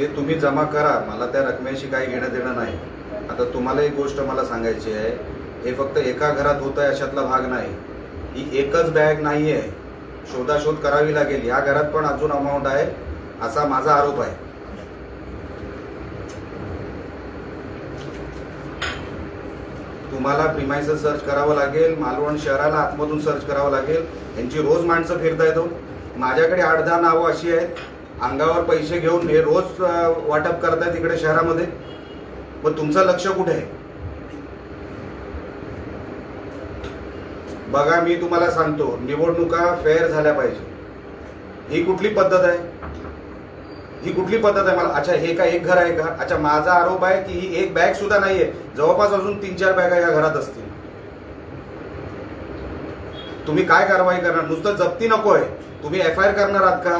ते तुम्ही जमा करा, मला त्या रकमेशी काही घेणं देणं नाही. आता तुम्हाला एक गोष्ट मला सांगायची आहे, हे फक्त एका घरात होत आहे अशातला भाग नाही. ही एकच बॅग नाही आहे, शोधाशोध करावी लागेल. या घरात पण अजून अमाऊंट आहे असा माझा आरोप आहे. तुम्हाला प्रिमाइसेस सर्च करावं लागेल, मालवण शहराला आतमधून सर्च करावं लागेल. यांची रोज माणसं फिरतायत. माझ्याकडे 8-10 नावं अशी आहेत, अंगावर पैसे घेऊन हे रोज वाटप करतायत इकडे शहरामध्ये. पण तुमचं लक्ष कुठे आहे? बघा, मी तुम्हाला सांगतो, निवडणुका फेअर झाल्या पाहिजे. ही कुठली पद्धत आहे? ही कुठली पद्धत आहे? मला अच्छा, हे का एक घर आहे का? अच्छा, माझा आरोप आहे की ही एक बॅग सुद्धा नाहीये, जवळपास अजून 3-4 बॅगा या घरात असतील. तुम्ही काय कारवाई करणार? नुसतं जप्ती नको आहे, तुम्ही FIR करणार आहात का?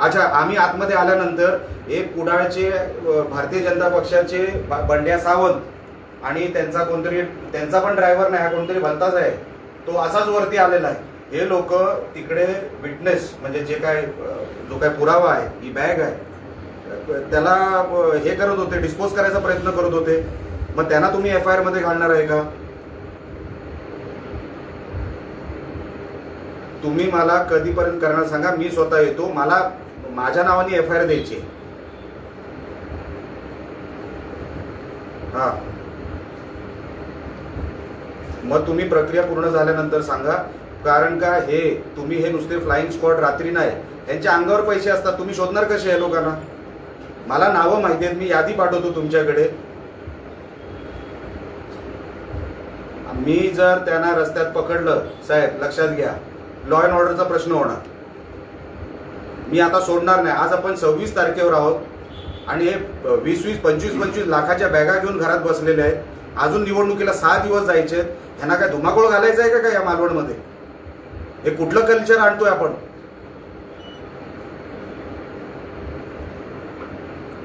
अच्छा, आम्ही आतमध्ये आल्यानंतर एक कुडाळचे भारतीय जनता पक्षाचे बंड्या सावंत आणि त्यांचा पण ड्रायव्हर नाही, हा कोणतरी भलताच आहे, तो असाच वरती आलेला आहे. हे लोक तिकडे विटनेस म्हणजे जो काय पुरावा आहे, ही बॅग आहे, त्याला हे करत होते, डिस्पोज करायचा प्रयत्न करत होते. मग त्यांना तुम्ही FIR मध्ये घालणार आहे का? तुम्ही मला कधीपर्यंत करणार सांगा, मी स्वतः येतो. मला माझ्या नावाने FIR द्यायची. हा, मग तुम्ही प्रक्रिया पूर्ण झाल्यानंतर सांगा. कारण का तुम्ही हे नुसते फ्लाइंग स्क्वॉड रात्री नाही, यांच्या अंगावर पैसे असतात. तुम्ही शोधणार कसे आहे लोकांना? मला नावं माहिती आहेत, मी यादी पाठवतो तुमच्याकडे. मी जर त्यांना रस्त्यात पकडलं, साहेब लक्षात घ्या, लॉ अँड ऑर्डरचा प्रश्न होणार. मी आता सोडणार नाही. आज आपण 26 तारखेवर आहोत आणि हे 20-20, 25-25 लाखाच्या बॅगा घेऊन घरात बसलेले आहेत. अजून निवडणुकीला 6 दिवस जायचे आहेत. ह्यांना काय धुमाकूळ घालायचं आहे का या मालवणमध्ये? हे कुठलं कल्चर आणतोय आपण?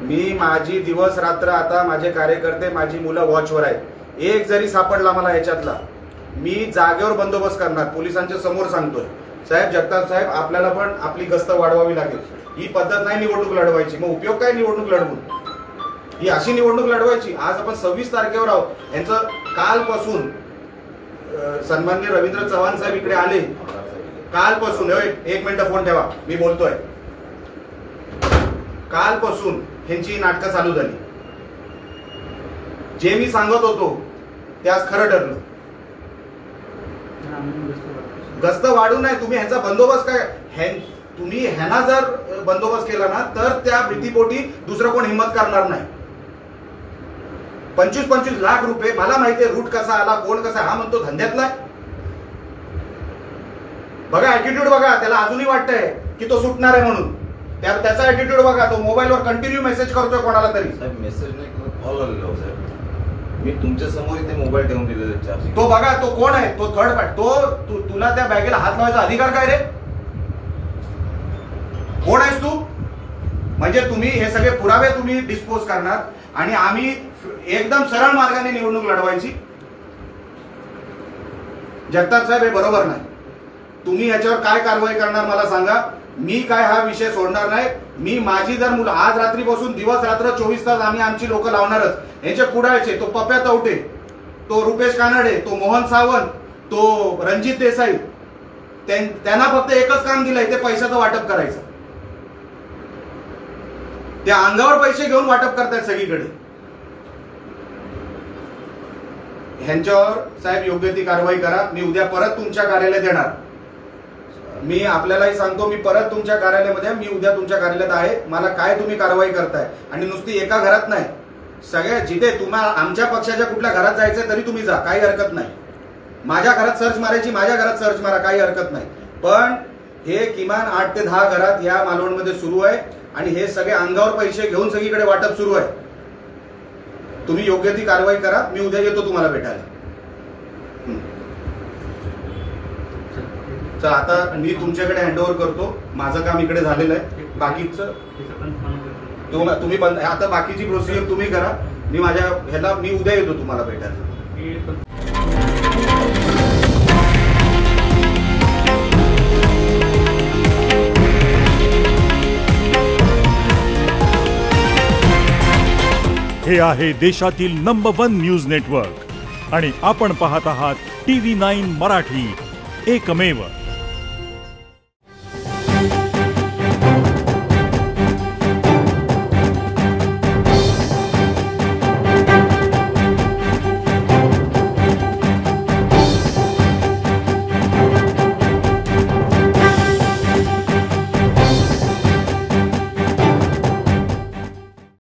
मी माझी दिवस रात्र, आता माझे कार्यकर्ते, माझी मुलं वॉचवर आहेत. एक जरी सापडला मला याच्यातला, मी जागेवर बंदोबस्त करणार. पोलिसांच्या समोर सांगतोय, साहेब जगताप साहेब, आपल्याला पण आपली गस्त वाढवावी लागेल. ही पद्धत नाही निवडणूक लढवायची. मग उपयोग काय निवडणूक लढवून? ही अशी निवडणूक लढवायची? आज आपण 26 तारखेवर आहोत. यांचं कालपासून सन्माननीय रवींद्र चव्हाण साहेब इकडे आले, कालपासून. एक मिनिट फोन ठेवा, मी बोलतोय. कालपासून ह्यांची नाटकं चालू झाली. जे मी सांगत होतो ते आज खरं ठरलं. गस्त वाढू नाही, तुम्ही ह्यांचा बंदोबस्त काय, तुम्ही ह्यांना जर बंदोबस्त केला ना तर त्या भीतीपोटी दुसरं कोण हिंमत करणार नाही. 25-25 लाख रुपये, मला माहितीये रूट कसा आला, कोण कसा. हा म्हणतो धंद्यातला. बघा ऍटिट्यूड बघा, त्याला अजूनही वाटतंय की तो सुटणार आहे म्हणून. त्याचा ऍटिट्यूड बघा, तो मोबाईलवर कंटिन्यू मेसेज करतोय कोणाला तरी. मेसेज नाही, कॉल आलेला साहेब. मी तुमच्या समोर इथे मोबाईल ठेवून दिलेला. तो बघा, तो कोण आहे? तो थर्ड पार्टी. तुला त्या बॅगेला हात लावायचा अधिकार काय रे? कोण आहेस तू? म्हणजे तुम्ही हे सगळे पुरावे तुम्ही डिस्पोज करणार आणि आम्ही एकदम सरळ मार्गाने निवडणूक लढवायची. जगताप साहेब, हे बरोबर नाही. तुम्ही याच्यावर काय कारवाई करणार मला सांगा. मी काय हा विषय सोडणार नाही. मी माझी जर मुलं, आज रात्रीपासून दिवस रात्र 24 तास आम्ही आमची लोक लावणारच. यांचे कुडाळचे, तो पप्या तवटे, तो रुपेश कानडे, तो मोहन सावंत, तो रणजित देसाई, त्यांना फक्त एकच काम दिलंय, ते पैशाचं वाटप करायचं. त्या अंगावर पैसे घेऊन वाटप करतायत सगळीकडे. ह्यांच्यावर साहेब योग्य ती कारवाई करा. मी उद्या परत तुमच्या कार्यालयात येणार. मी आपल्यालाही सांगतो, मी परत तुमच्या कार्यालयामध्ये, मी उद्या तुमच्या कार्यालयात आहे. मला काय तुम्ही कारवाई करताय, आणि नुसती एका घरात नाही, सगळ्या जिथे तुम्हाला आमच्या पक्षाच्या कुठल्या घरात जायचंय तरी तुम्ही जा, काही हरकत नाही. माझ्या घरात सर्च मारायची, माझ्या घरात सर्च मारा, काही हरकत नाही. पण हे किमान 8 ते 10 घरात या मालवणमध्ये सुरू आहे आणि हे सगळे अंगावर पैसे घेऊन सगळीकडे वाटप सुरू आहे. तुम्ही योग्य ती कारवाई करा. मी उद्या येतो तुम्हाला भेटायला. चला, आता मी तुमच्याकडे हँडओव्हर करतो. माझं काम इकडे झालेलं आहे. बाकीचं तुम्ही आता बाकीची प्रोसिजर तुम्ही करा. मी माझ्या ह्याला मी उद्या येतो तुम्हाला भेटायला. हे आहे देशातील नंबर 1 न्यूज नेटवर्क आणि आपण पाहत आहात TV9 मराठी, एकमेव.